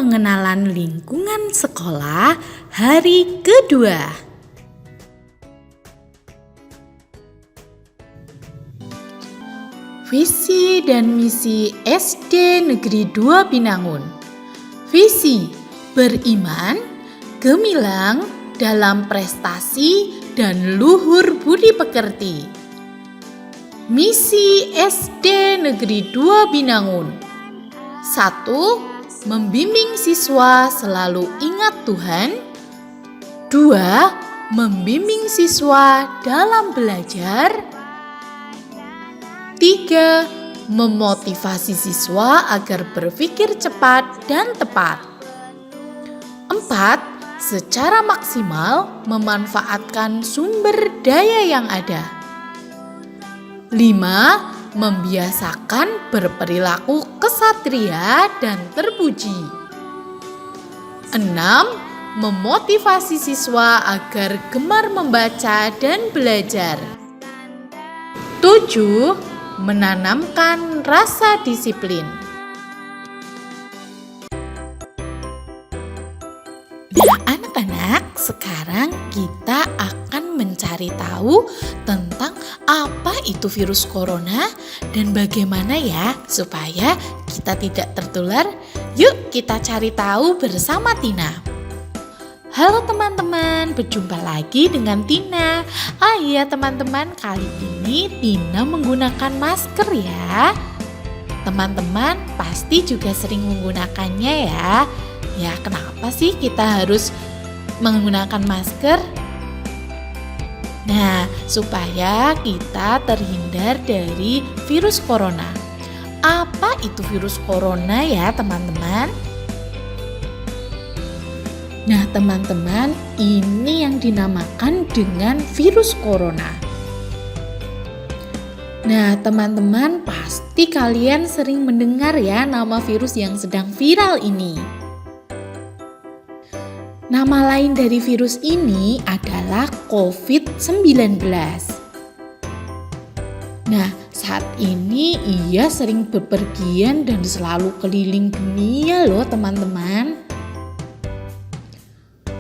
pengenalan lingkungan sekolah hari kedua. Visi dan misi SD Negeri 2 Binangun. Visi: beriman, gemilang dalam prestasi dan luhur budi pekerti. Misi SD Negeri 2 Binangun. 1. Membimbing siswa selalu ingat Tuhan. 2. Membimbing siswa dalam belajar. 3. Memotivasi siswa agar berpikir cepat dan tepat. 4. Secara maksimal memanfaatkan sumber daya yang ada. 5. Membiasakan berperilaku kesatria dan terpuji. 6. Memotivasi siswa agar gemar membaca dan belajar. 7. Menanamkan rasa disiplin. Nah, anak-anak, sekarang kita akan mencari tahu tentang apa itu virus corona dan bagaimana ya supaya kita tidak tertular. Yuk kita cari tahu bersama Tina. Halo teman-teman, berjumpa lagi dengan Tina. Iya teman-teman, kali ini Tina menggunakan masker ya. Teman-teman pasti juga sering menggunakannya ya. Ya, kenapa sih kita harus menggunakan masker? Nah, supaya kita terhindar dari virus corona. Apa itu virus corona ya teman-teman? Nah teman-teman, ini yang dinamakan dengan virus corona. Nah teman-teman, pasti kalian sering mendengar ya nama virus yang sedang viral ini. Nama lain dari virus ini adalah COVID-19. Nah, saat ini ia sering bepergian dan selalu keliling dunia loh teman-teman.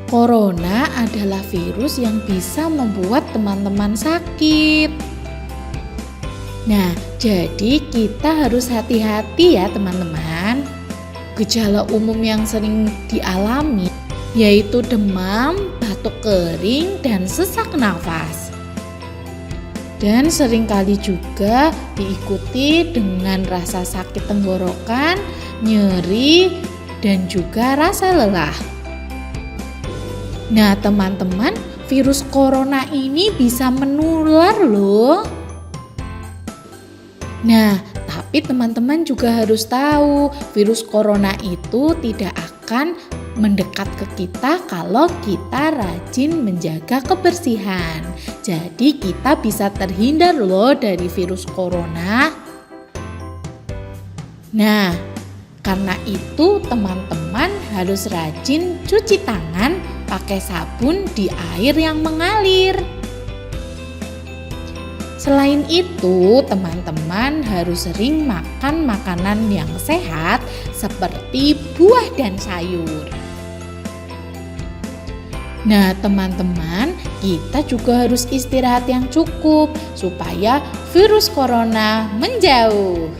Corona adalah virus yang bisa membuat teman-teman sakit. Nah, jadi kita harus hati-hati ya teman-teman. Gejala umum yang sering dialami yaitu demam, batuk kering, dan sesak nafas. Dan seringkali juga diikuti dengan rasa sakit tenggorokan, nyeri, dan juga rasa lelah. Nah teman-teman, virus corona ini bisa menular loh. Nah, tapi teman-teman juga harus tahu, virus corona itu tidak akan mendekat ke kita kalau kita rajin menjaga kebersihan. Jadi kita bisa terhindar loh dari virus corona. Nah, karena itu teman-teman harus rajin cuci tangan pakai sabun di air yang mengalir. Selain itu, teman-teman harus sering makan makanan yang sehat seperti buah dan sayur. Nah, teman-teman, kita juga harus istirahat yang cukup supaya virus corona menjauh.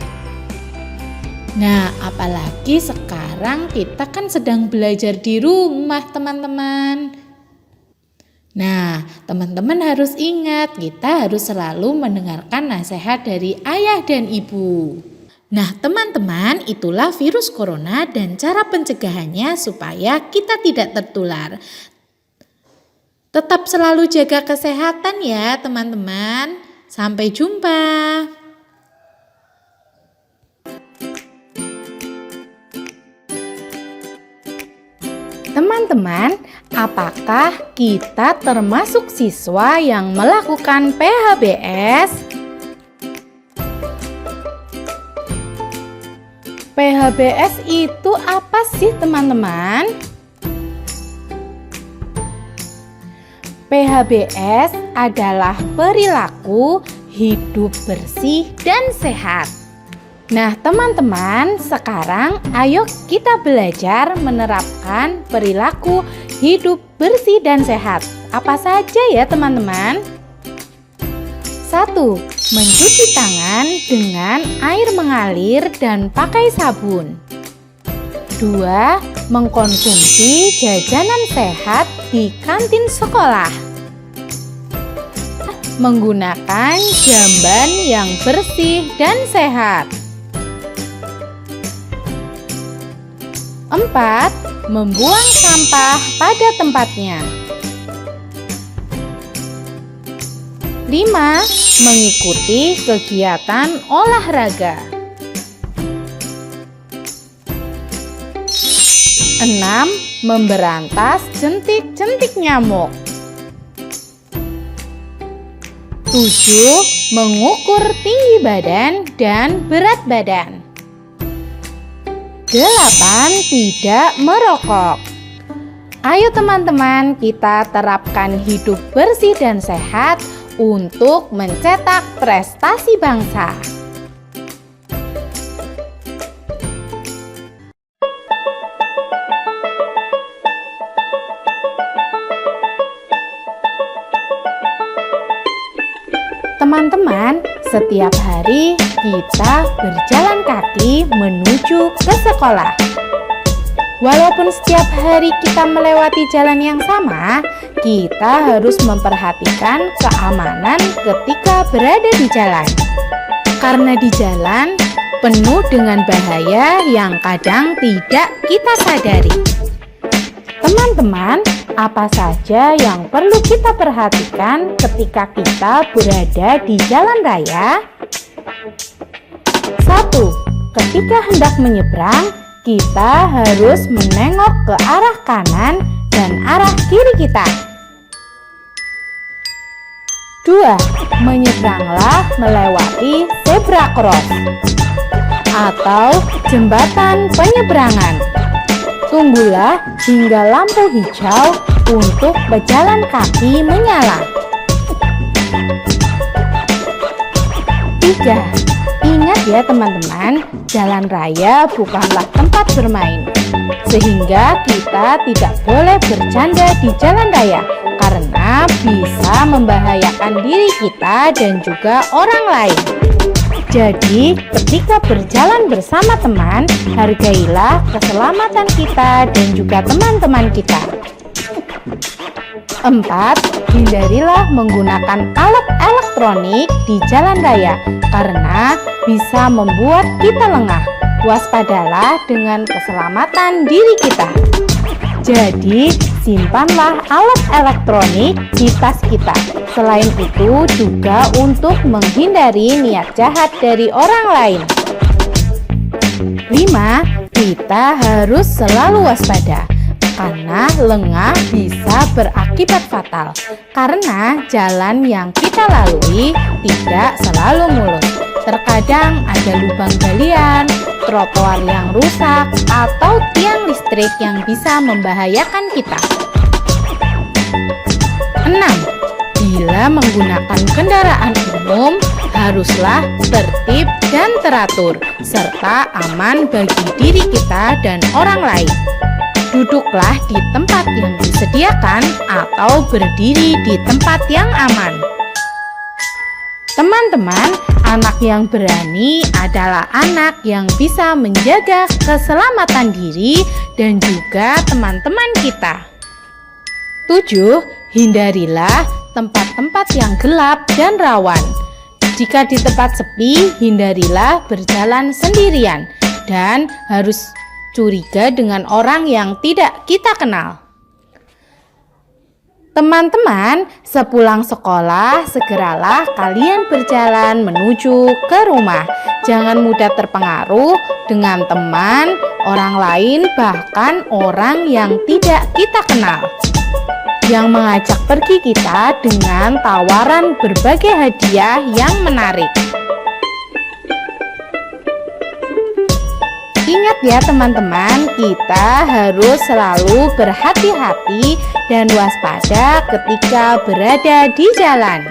Nah, apalagi sekarang kita kan sedang belajar di rumah, teman-teman. Nah, teman-teman harus ingat, kita harus selalu mendengarkan nasihat dari ayah dan ibu. Nah, teman-teman, itulah virus corona dan cara pencegahannya supaya kita tidak tertular. Tetap selalu jaga kesehatan ya, teman-teman. Sampai jumpa. Teman-teman, apakah kita termasuk siswa yang melakukan PHBS? PHBS itu apa sih teman-teman? PHBS adalah perilaku hidup bersih dan sehat. Nah, teman-teman, sekarang ayo kita belajar menerapkan perilaku hidup bersih dan sehat. Apa saja ya, teman-teman? 1. Mencuci tangan dengan air mengalir dan pakai sabun. 2. Mengkonsumsi jajanan sehat di kantin sekolah. Menggunakan jamban yang bersih dan sehat. 4. Membuang sampah pada tempatnya. 5. Mengikuti kegiatan olahraga. 6. Memberantas jentik-jentik nyamuk. 7. Mengukur tinggi badan dan berat badan. 8. Tidak merokok. Ayo teman-teman, kita terapkan hidup bersih dan sehat untuk mencetak prestasi bangsa. Teman-teman, setiap hari kita berjalan kaki menuju ke sekolah. Walaupun setiap hari kita melewati jalan yang sama, kita harus memperhatikan keamanan ketika berada di jalan. Karena di jalan penuh dengan bahaya yang kadang tidak kita sadari. Teman-teman, apa saja yang perlu kita perhatikan ketika kita berada di jalan raya? 1. Ketika hendak menyeberang, kita harus menengok ke arah kanan dan arah kiri kita. 2. Menyeberanglah melewati zebra cross atau jembatan penyeberangan. Tunggulah hingga lampu hijau untuk pejalan kaki menyala. 3. Ingat ya teman-teman, jalan raya bukanlah tempat bermain. Sehingga kita tidak boleh bercanda di jalan raya karena bisa membahayakan diri kita dan juga orang lain. Jadi, ketika berjalan bersama teman, hargailah keselamatan kita dan juga teman-teman kita. 4. Hindarilah menggunakan alat elektronik di jalan raya karena bisa membuat kita lengah. Waspadalah dengan keselamatan diri kita. Jadi, simpanlah alat elektronik di tas kita. Selain itu, juga untuk menghindari niat jahat dari orang lain. 5. Kita harus selalu waspada karena lengah bisa berakibat fatal. Karena jalan yang kita lalui tidak selalu mulus. Terkadang ada lubang galian, trotoar yang rusak, atau tiang listrik yang bisa membahayakan kita. 6. Bila menggunakan kendaraan umum, haruslah tertib dan teratur, serta aman bagi diri kita dan orang lain. Duduklah di tempat yang disediakan atau berdiri di tempat yang aman. Teman-teman, anak yang berani adalah anak yang bisa menjaga keselamatan diri dan juga teman-teman kita. 7. Hindarilah tempat-tempat yang gelap dan rawan. Jika di tempat sepi, hindarilah berjalan sendirian dan harus curiga dengan orang yang tidak kita kenal. Teman-teman, sepulang sekolah, segeralah kalian berjalan menuju ke rumah. Jangan mudah terpengaruh dengan teman, orang lain, bahkan orang yang tidak kita kenal, yang mengajak pergi kita dengan tawaran berbagai hadiah yang menarik. Ingat ya teman-teman, kita harus selalu berhati-hati dan waspada ketika berada di jalan.